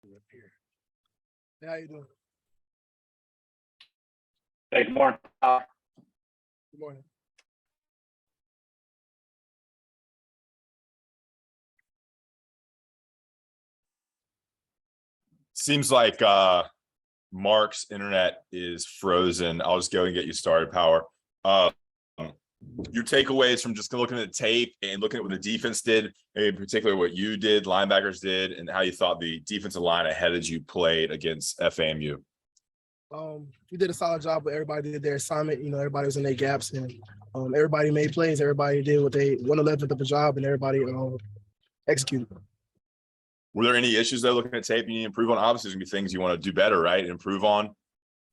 Hey, how you doing? Hey, good morning. Good morning. Seems like Mark's internet is frozen. I'll just go and get you started, Power. Your takeaways from just looking at the tape and looking at what the defense did, in particular what you did, linebackers did, and how you thought the defensive line ahead of you played against FAMU. We did a solid job, but everybody did their assignment. You know, everybody was in their gaps, and everybody made plays. Everybody did what they wanted to live at the job, and everybody executed. Were there any issues though looking at tape you need to improve on? Obviously, there's gonna be things you want to do better, right? And improve on.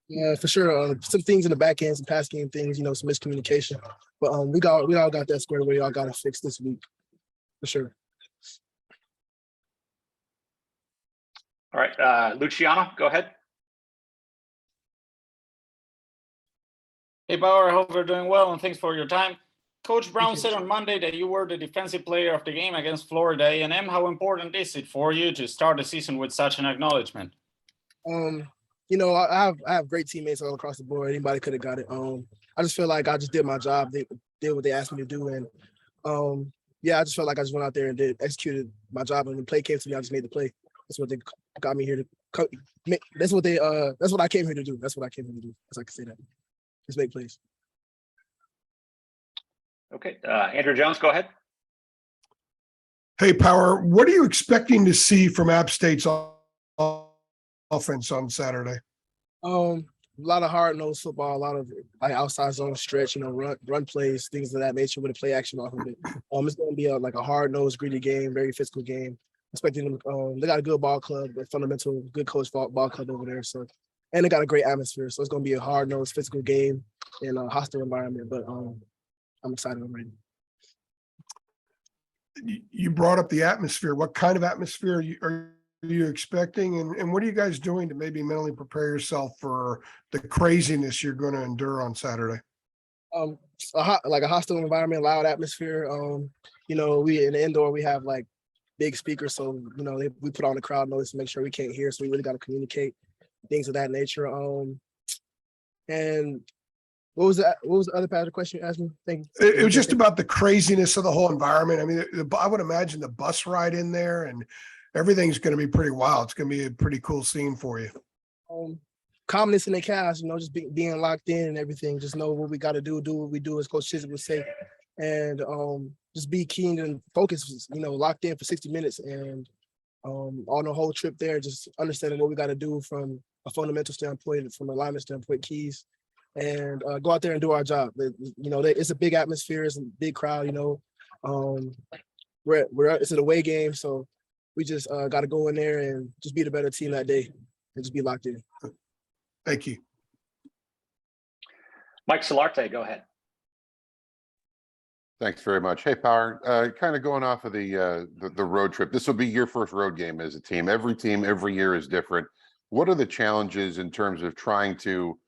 Yeah, for sure. Some things in the back end, some pass game things, you know, some miscommunication. But we all got that squared away. Y'all got to fix this week, for sure. All right, Luciano, go ahead. Hey, Bauer, I hope you're doing well, and thanks for your time. Coach Brown said on Monday that you were the defensive player of the game against Florida A&M. How important is it for you to start the season with such an acknowledgement? You know, I have great teammates all across the board. Anybody could have got it. I just feel like I just did my job. They did what they asked me to do, and yeah, I just felt like I just went out there and executed my job. And when the play came to me, I just made the play. That's what they got me here to. That's what I came here to do. That's what I came here to do. As I can say that. Just make plays. Okay, Andrew Jones, go ahead. Hey, Power, what are you expecting to see from App State's offense on Saturday? A lot of hard-nosed football, a lot of like outside zone stretch, you know, run plays, things of that nature with a play action off of it. It's going to be like a hard-nosed, gritty game, very physical game. Expecting them, they got a good ball club, a fundamental, good coach ball club over there. So, and they got a great atmosphere. So it's going to be a hard-nosed, physical game in a hostile environment. But I'm excited already. You brought up the atmosphere. What kind of atmosphere are you expecting? And what are you guys doing to maybe mentally prepare yourself for the craziness you're going to endure on Saturday? Like a hostile environment, loud atmosphere. You know, we in the indoor, we have like big speakers. So, you know, we put on the crowd noise to make sure we can't hear. So we really got to communicate things of that nature. And what was the other part of the question you asked me? Thank you. It was just about the craziness of the whole environment. I mean, I would imagine the bus ride in there and everything's going to be pretty wild. It's going to be a pretty cool scene for you. Calmness in the cast, you know, just being locked in and everything. Just know what we got to do what we do, as Coach Chisholm would say, and just be keen and focused. You know, locked in for 60 minutes, and on the whole trip there, just understanding what we got to do from a fundamental standpoint, from an alignment standpoint, keys, and go out there and do our job. You know, it's a big atmosphere, it's a big crowd. You know, it's an away game, so we just got to go in there and just be the better team that day, and just be locked in. Thank you. Mike Solarte, go ahead. Thanks very much. Hey, Power, kind of going off of the road trip. This will be your first road game as a team. Every team every year is different. What are the challenges in terms of trying to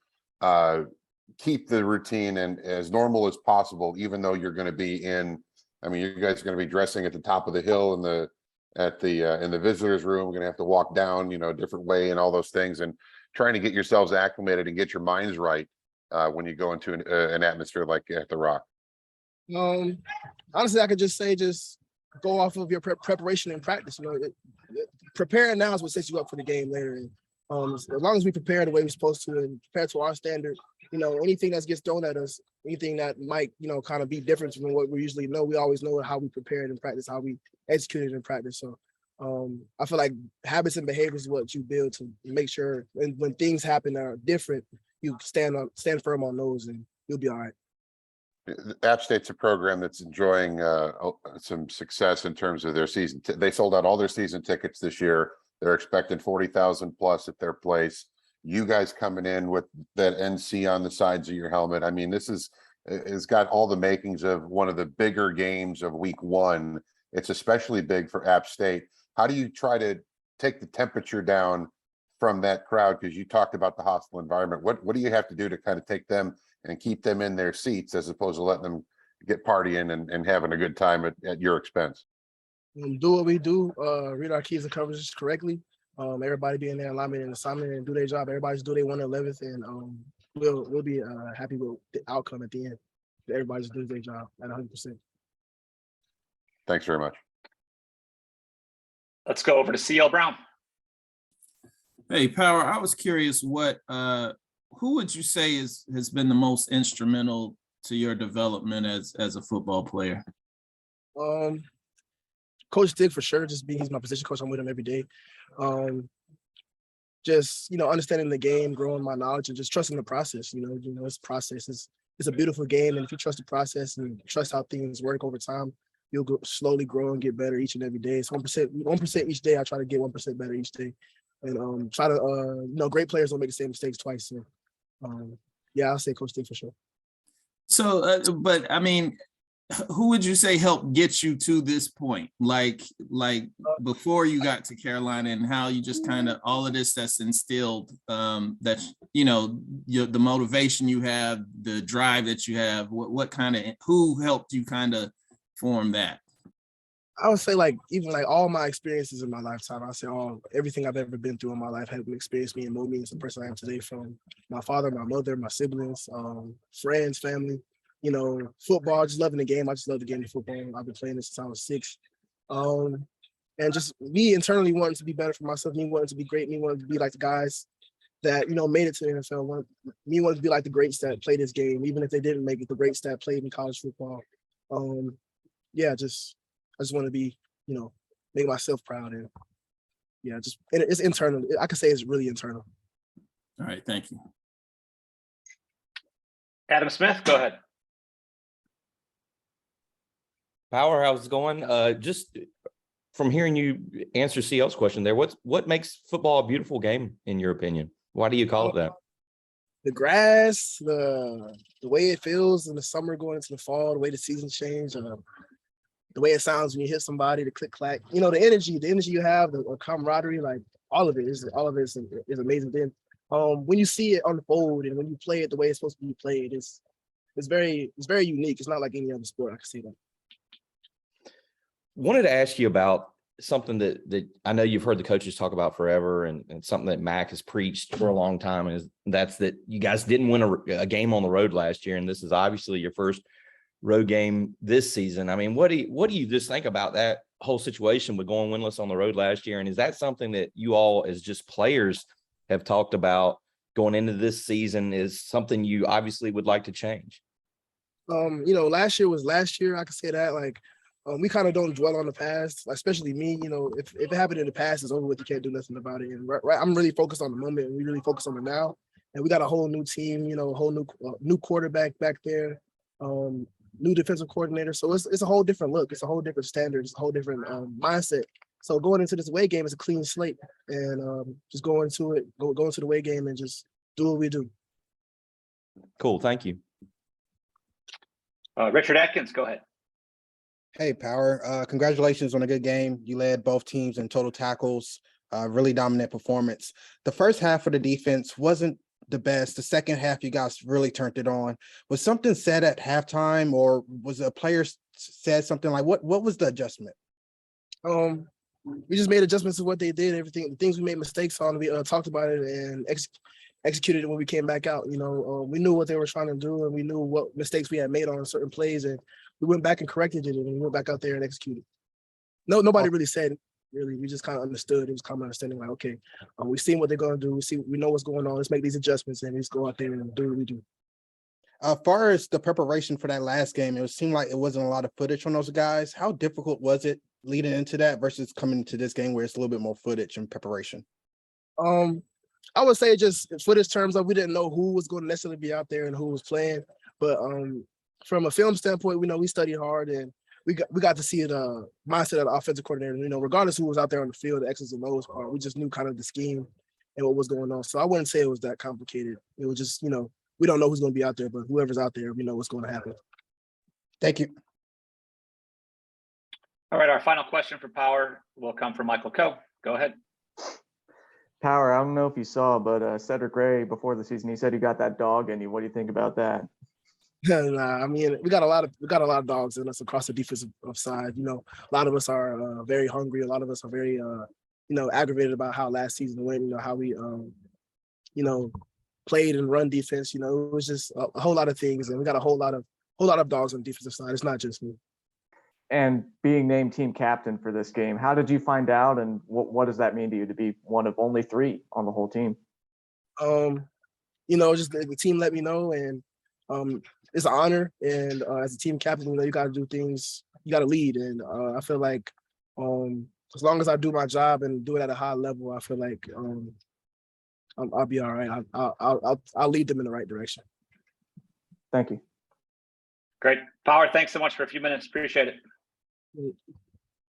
keep the routine and as normal as possible, even though you're going to be in? I mean, you guys are going to be dressing at the top of the hill in the visitors' room. We're going to have to walk down, you know, a different way and all those things, and trying to get yourselves acclimated and get your minds right when you go into an atmosphere like at the Rock. Honestly, I could just say, just go off of your preparation and practice. You know, preparing now is what sets you up for the game later. And as long as we prepare the way we're supposed to and prepare to our standard, you know, anything that gets thrown at us, anything that might, you know, kind of be different from what we usually know, we always know how we prepared in practice, how we executed in practice. So I feel like habits and behaviors is what you build to make sure when things happen that are different, you stand firm on those, and you'll be all right. App State's a program that's enjoying some success in terms of their season. They sold out all their season tickets this year. They're expecting 40,000 plus at their place. You guys coming in with that NC on the sides of your helmet. I mean, this is got all the makings of one of the bigger games of week one. It's especially big for App State. How do you try to take the temperature down from that crowd? Because you talked about the hostile environment. What do you have to do to kind of take them and keep them in their seats as opposed to letting them get partying and having a good time at your expense? Do what we do, read our keys and coverages correctly, Everybody be in their alignment and assignment and do their job. Everybody just do their 1/11th, and we'll be happy with the outcome at the end. Everybody just does their job at 100%. Thanks very much. Let's go over to CL Brown. Hey, Power, I was curious who would you say has been the most instrumental to your development as a football player? Coach Dick for sure. He's my position coach. I'm with him every day. Just understanding the game, growing my knowledge, and just trusting the process. It's process. It's a beautiful game, and if you trust the process and trust how things work over time, you'll slowly grow and get better each and every day. It's 1% each day. I try to get 1% better each day, and try to great players don't make the same mistakes twice. So yeah, I'll say Coach Dick for sure. So, but I mean, who would you say helped get you to this point? Like before you got to Carolina, and how you just kind of all of this that's instilled, that the motivation you have, the drive that you have. Who helped you kind of form that? I would say even all my experiences in my lifetime. I say everything I've ever been through in my life helped me experience me and mold me into the person I am today. From my father, my mother, my siblings, friends, family. Football, just loving the game. I just love the game of football. I've been playing this since I was 6. And just me internally wanting to be better for myself, me wanting to be great, me wanting to be like the guys that, made it to the NFL. Me wanting to be like the greats that play this game, even if they didn't make it, the greats that played in college football. I just want to be, make myself proud. And it's internal. I could say it's really internal. All right, thank you. Adam Smith, go ahead. Power, how's it going? Just from hearing you answer CL's question there, what makes football a beautiful game in your opinion? Why do you call it that? The grass, the way it feels in the summer going into the fall, the way the seasons change, the way it sounds when you hit somebody, the click clack, the energy you have, the camaraderie, all of it is amazing. Then when you see it unfold and when you play it the way it's supposed to be played, it's very unique. It's not like any other sport. I can say that. Wanted to ask you about something that I know you've heard the coaches talk about forever, and something that Mac has preached for a long time, is that's that you guys didn't win a game on the road last year, and this is obviously your first road game this season. I mean, what do you just think about that whole situation with going winless on the road last year? And is that something that you all as just players have talked about going into this season, is something you obviously would like to change? Last year was last year. I can say that we kind of don't dwell on the past, especially me. If it happened in the past, it's over with. You can't do nothing about it. And right, I'm really focused on the moment, and we really focus on the now. And we got a whole new team, a whole new quarterback back there, new defensive coordinator. So it's a whole different look. It's a whole different standard. It's a whole different mindset. So going into this away game is a clean slate, and just go into the away game and just do what we do. Cool, thank you. Richard Atkins, go ahead. Hey, Power. Congratulations on a good game. You led both teams in total tackles, really dominant performance. The first half of the defense wasn't the best. The second half, you guys really turned it on. Was something said at halftime, or was a player said something like, what was the adjustment? We just made adjustments to what they did. Everything, the things we made mistakes on, we talked about it and executed it when we came back out. We knew what they were trying to do, and we knew what mistakes we had made on certain plays, and we went back and corrected it, and we went back out there and executed. Nobody really said it. Really, we just kind of understood. It was common understanding, okay, we've seen what they're going to do. We know what's going on. Let's make these adjustments, and let's go out there and do what we do. As far as the preparation for that last game, it seemed like it wasn't a lot of footage on those guys. How difficult was it leading into that versus coming to this game where it's a little bit more footage and preparation? I would say just footage terms of we didn't know who was going to necessarily be out there and who was playing, but from a film standpoint, we studied hard, and we got to see the mindset of the offensive coordinator. Regardless who was out there on the field, the X's and O's part, we just knew kind of the scheme and what was going on. So I wouldn't say it was that complicated. It was just we don't know who's going to be out there, but whoever's out there, we know what's going to happen. Thank you. All right, our final question for Power will come from Michael Coe. Go ahead. Power, I don't know if you saw, but Cedric Gray before the season, he said he got that dog in you. What do you think about that? Nah, I mean, we got a lot of dogs in us across the defensive side. A lot of us are very hungry. A lot of us are very aggravated about how last season went, how we, played and run defense. It was just a whole lot of things, and we got a whole lot of dogs on the defensive side. It's not just me. And being named team captain for this game, how did you find out, and what does that mean to you to be one of only 3 on the whole team? Just the team let me know, and it's an honor. And as a team captain, you got to do things, you got to lead. And I feel like as long as I do my job and do it at a high level, I feel like I'll be all right. I'll lead them in the right direction. Thank you. Great. Power, thanks so much for a few minutes. Appreciate it.